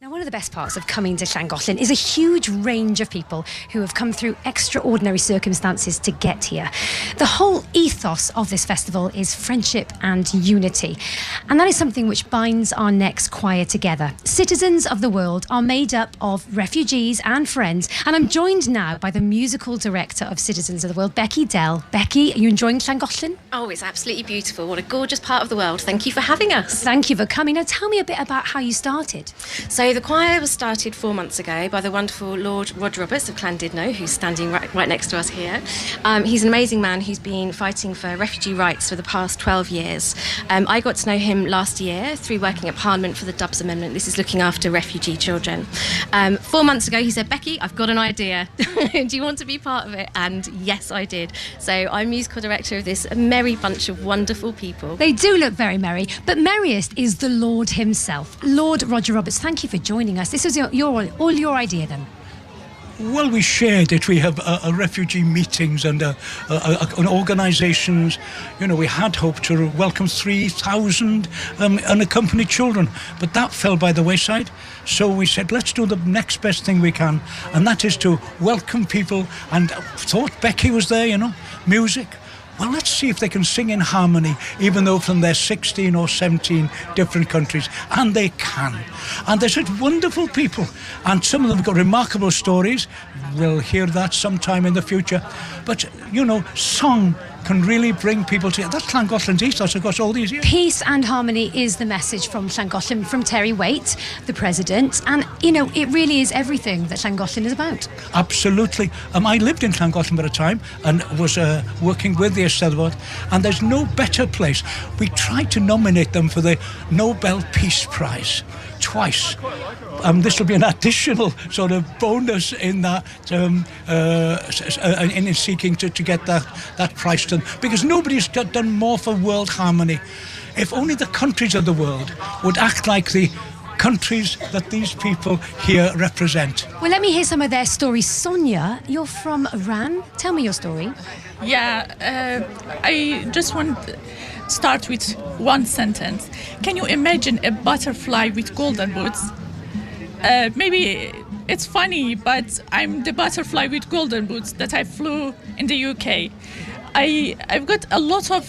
Now, one of the best parts of coming to Llangollen is a huge range of people who have come through extraordinary circumstances to get here. The whole ethos of this festival is friendship and unity, and that is something which binds our next choir together. Citizens of the world are made up of refugees and friends, and I'm joined now by the musical director of Citizens of the World, Becky Dell. Becky, are you enjoying Llangollen? Oh, it's absolutely beautiful. What a gorgeous part of the world. Thank you for having us. Thank you for coming. Now, tell me a bit about how you started. So the choir was started 4 months ago by the wonderful Lord Rod Roberts of Llandudno, who's standing right next to us here. He's an amazing man who's been fighting for refugee rights for the past 12 years. I got to know him last year through working at Parliament for the Dubs Amendment. This is looking after refugee children. 4 months ago, he said, Becky, I've got an idea. Do you want to be part of it? And yes, I did. So I'm musical director of this merry bunch of wonderful people. They do look very merry, but merriest is the Lord himself. Lord Roger Roberts, thank you for joining us. This was all your idea then? Well, we shared it. We have refugee meetings and organisations. You know, we had hoped to welcome 3,000 unaccompanied children, but that fell by the wayside. So we said, let's do the next best thing we can, and that is to welcome people. And thought Becky was there, you know, music. Well, let's see if they can sing in harmony, even though from their 16 or 17 different countries. And they can. And they're such wonderful people. And some of them have got remarkable stories. We'll hear that sometime in the future. But, you know, song can really bring people together. That's Llangollen's ethos across all these years. Peace and harmony is the message from Llangollen, from Terry Waite, the president. And, you know, it really is everything that Llangollen is about. Absolutely. I lived in Llangollen at a time and was working with the Eisteddfod, and there's no better place. We tried to nominate them for the Nobel Peace Prize twice. This will be an additional sort of bonus in that, in seeking to get that prize done, because nobody's done more for world harmony. If only the countries of the world would act like the countries that these people here represent. Well, let me hear some of their stories. Sonia, you're from Iran. Tell me your story. Yeah, I just want to start with one sentence. Can you imagine a butterfly with golden boots? Maybe it's funny, but I'm the butterfly with golden boots that I flew in the UK. I've got a lot of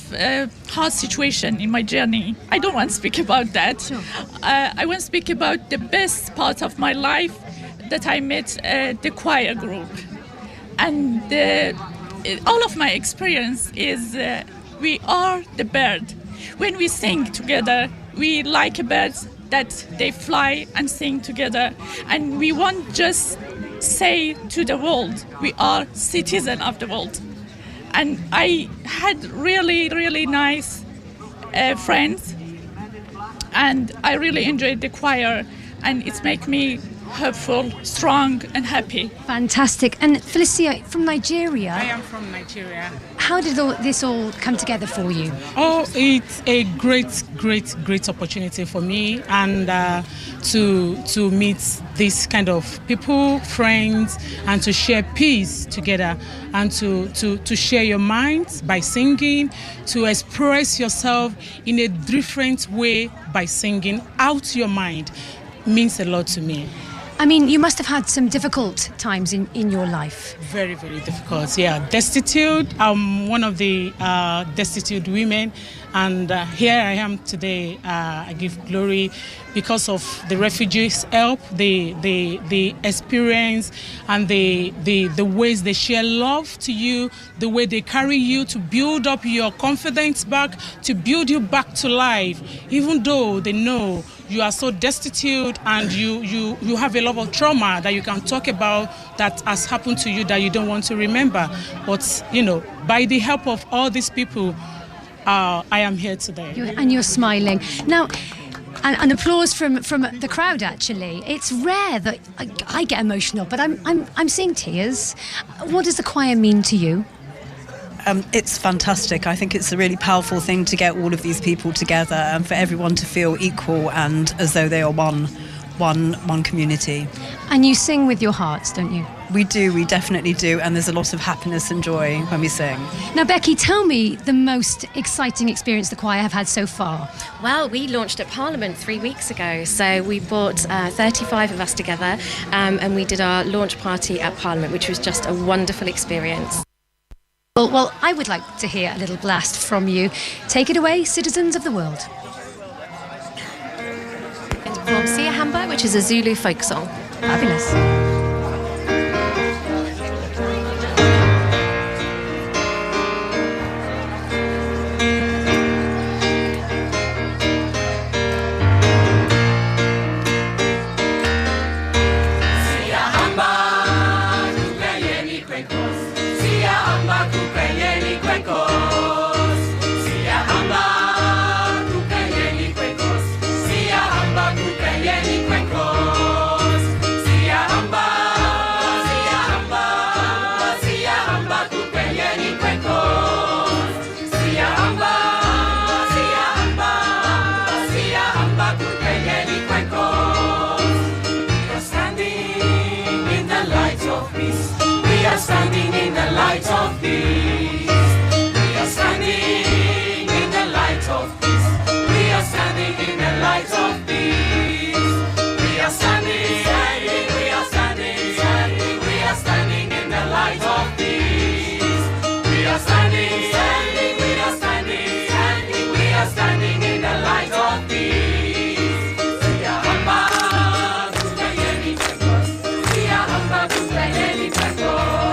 hard situation in my journey. I don't want to speak about that. Sure. I want to speak about the best part of my life, that I met the choir group. And all of my experience is we are the bird. When we sing together, we like a bird that they fly and sing together. And we won't just say to the world, we are citizens of the world. And I had really, really nice friends, and I really enjoyed the choir, and it makes me hopeful, strong and happy. Fantastic. And Felicia, from Nigeria. I am from Nigeria. How did this all come together for you? Oh, it's a great opportunity for me, and to meet this kind of people, friends, and to share peace together, and to share your minds by singing, to express yourself in a different way by singing out your mind means a lot to me. I mean, you must have had some difficult times in your life. Very, very difficult, yeah. Destitute, I'm one of the destitute women, and here I am today. I give glory because of the refugees' help, the experience, and the ways they share love to you, the way they carry you to build up your confidence back, to build you back to life, even though they know you are so destitute and you have a lot of trauma that you can talk about that has happened to you that you don't want to remember. But, you know, by the help of all these people, I am here today. And you're smiling. Now, and applause from the crowd, actually. It's rare that I get emotional, but I'm seeing tears. What does the choir mean to you? It's fantastic. I think it's a really powerful thing to get all of these people together and for everyone to feel equal and as though they are one community. And you sing with your hearts, don't you? We do, we definitely do, and there's a lot of happiness and joy when we sing. Now, Becky, tell me the most exciting experience the choir have had so far. Well, we launched at Parliament 3 weeks ago, so we brought 35 of us together and we did our launch party at Parliament, which was just a wonderful experience. Well, I would like to hear a little blast from you. Take it away, citizens of the world. From Siyahamba, which is a Zulu folk song. Fabulous. Standing in the light of peace. We are standing in the light of peace. We are standing in the light of peace. We are standing, standing, we are standing, standing, we are standing in the light of peace. We are standing, standing, we are standing, standing, we are standing in the light of peace. Siyahamba, tukayeni kwekos. Siyahamba, tukayeni kwekos.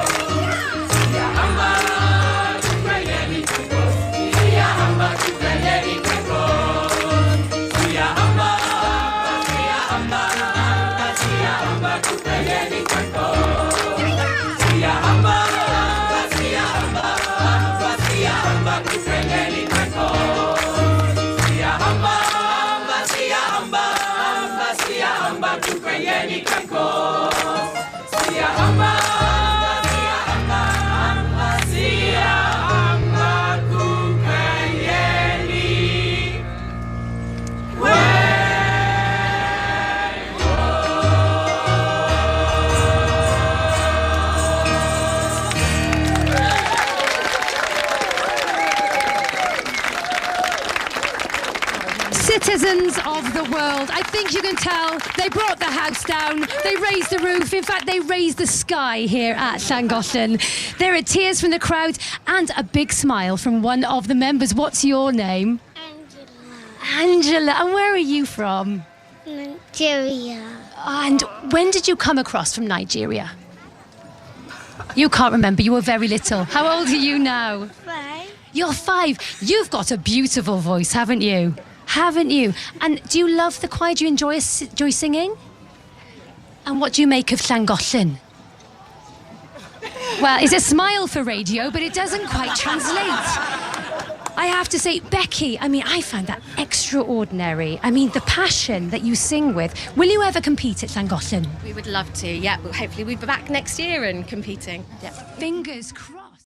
Citizens of the world, I think you can tell they brought the house down, they raised the roof, in fact they raised the sky here at Llangollen. There are tears from the crowd and a big smile from one of the members. What's your name? Angela. And where are you from? Nigeria. And when did you come across from Nigeria? You can't remember, you were very little. How old are you now? 5. You're 5. You've got a beautiful voice, haven't you? Haven't you? And do you love the choir? Do you enjoy singing? And what do you make of Llangollen? Well, it's a smile for radio, but it doesn't quite translate. I have to say, Becky, I mean, I find that extraordinary. I mean, the passion that you sing with. Will you ever compete at Llangollen? We would love to, yeah. Hopefully we'll be back next year and competing. Yeah. Fingers crossed.